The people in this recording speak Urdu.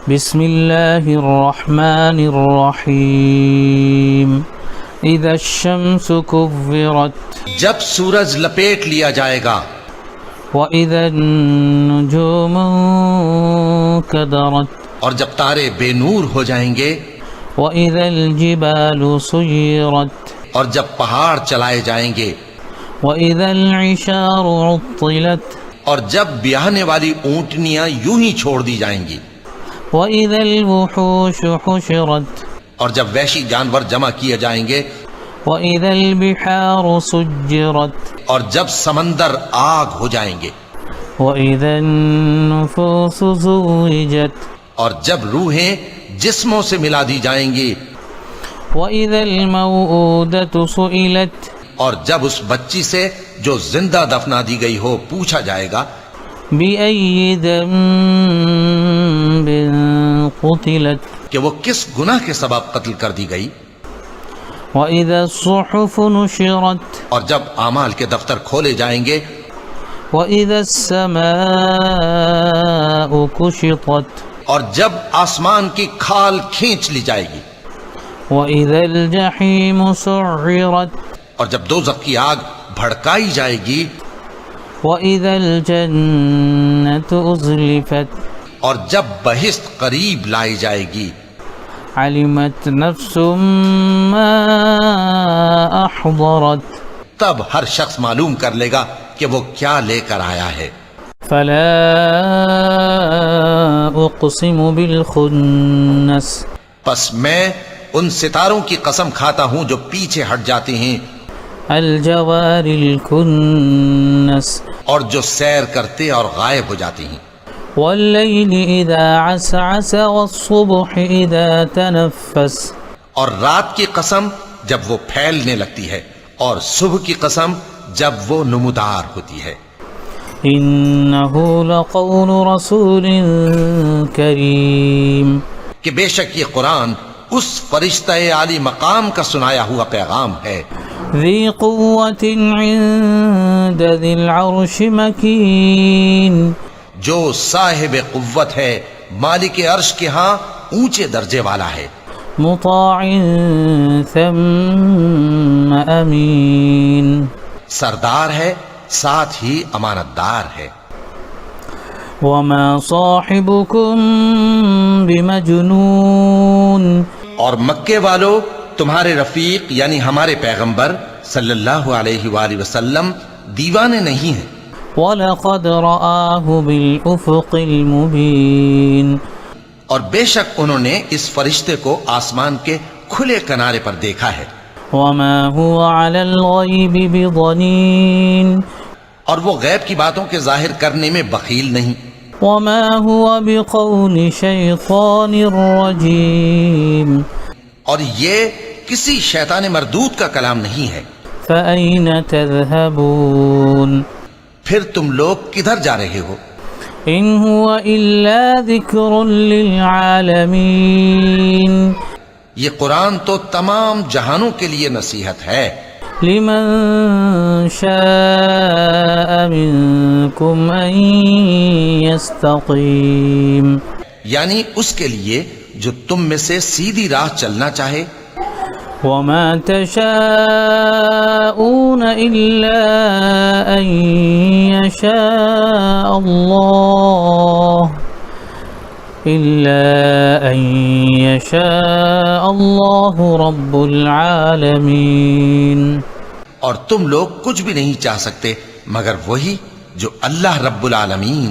بسم اللہ الرحمن الرحیم اذا الشمس کورت جب سورج لپیٹ لیا جائے گا، وَإِذَا النُّجُومُ انكَدَرَتْ اور جب تارے بے نور ہو جائیں گے، وَإِذَا الْجِبَالُ سُيِّرَتْ اور جب پہاڑ چلائے جائیں گے، وَإِذَا الْعِشَارُ عُطِّلَتْ اور جب بیاہنے والی اونٹنیاں یوں ہی چھوڑ دی جائیں گی، وَإِذَا الْوُحُوشُ حُشِرَتْ اور جب وحشی جانور جمع کیے جائیں گے، وَإِذَا الْبِحَارُ سُجِّرَتْ اور جب سمندر آگ ہو جائیں گے، وَإِذَا النُّفُوسُ زُوِّجَتْ اور جب روحیں جسموں سے ملا دی جائیں گی، وَإِذَا الْمَوْءُودَةُ سُئِلَتْ اور جب اس بچی سے جو زندہ دفنا دی گئی ہو پوچھا جائے گا بِأَيِّ ذَنبٍ قُتِلَتْ کہ وہ کس گناہ کے سبب قتل کر دی گئی، وَإِذَا الصُّحُفُ نُشِرَتْ اور جب اعمال کے دفتر کھولے جائیں گے، وَإِذَا السَّمَاءُ كُشِطَتْ اور جب آسمان کی کھال کھینچ لی جائے گی، وَإِذَا الْجَحِيمُ سُعِّرَتْ اور جب دوزخ کی آگ بھڑکائی جائے گی، وَإِذَا الْجَنَّةُ أُزْلِفَتْ اور جب بہشت قریب لائی جائے گی، عَلِمَتْ نَفْسٌ مَّا أَحْضَرَتْ تب ہر شخص معلوم کر لے گا کہ وہ کیا لے کر آیا ہے۔ فَلَا أُقْسِمُ بِالْخُنَّسِ پس میں ان ستاروں کی قسم کھاتا ہوں جو پیچھے ہٹ جاتے ہیں الْجَوَارِ الْكُنَّسِ اور جو سیر کرتے اور غائب ہو جاتے ہیں، وَاللَّيْلِ إِذَا عَسْعَسَ وَالصُّبْحِ إِذَا تَنَفَّسَ اور رات کی قسم جب وہ پھیلنے لگتی ہے اور صبح کی قسم جب وہ نمودار ہوتی ہے۔ إِنَّهُ لَقَوْلُ رَسُولٍ كَرِيمٍ کہ بے شک یہ قرآن اس فرشتہ عالی مقام کا سنایا ہوا پیغام ہے، ذِي قُوَّةٍ عِندَ ذِي الْعَرْشِ مَكِينٍ جو صاحب قوت ہے، مالک عرش کے ہاں اونچے درجے والا ہے، مُطَاعٍ ثَمَّ أَمِينٍ سردار ہے ساتھ ہی امانت دار ہے۔ وَمَا صَاحِبُكُم بِمَجْنُونٍ اور مکے والو تمہارے رفیق یعنی ہمارے پیغمبر صلی اللہ علیہ وآلہ وسلم دیوانے نہیں ہیں، وَلَقَدْ رَآهُ بِالْأُفُقِ الْمُبِينِ اور بے شک انہوں نے اس فرشتے کو آسمان کے کھلے کنارے پر دیکھا ہے، وَمَا هُوَ عَلَى الْغَيْبِ بِضَنِينٍ اور وہ غیب کی باتوں کے ظاہر کرنے میں بخیل نہیں، وَمَا هُوَ بِقَوْلِ شَيْطَانٍ رَجِيمٍ اور یہ کسی شیطان مردود کا کلام نہیں ہے۔ فَأَيْنَ تَذْهَبُونَ پھر تم لوگ کدھر جا رہے ہو؟ إِنْ هُوَ إِلَّا ذِكْرٌ لِّلْعَالَمِينَ یہ قرآن تو تمام جہانوں کے لیے نصیحت ہے، لِمَن شَاءَ مِنكُمْ أَن يَسْتَقِيمَ یعنی اس کے لیے جو تم میں سے سیدھی راہ چلنا چاہے۔ وَمَا تَشَاءُونَ إِلَّا أَن يَشَاءَ اللَّهُ رَبُّ الْعَالَمِينَ اور تم لوگ کچھ بھی نہیں چاہ سکتے مگر وہی جو اللہ رب العالمین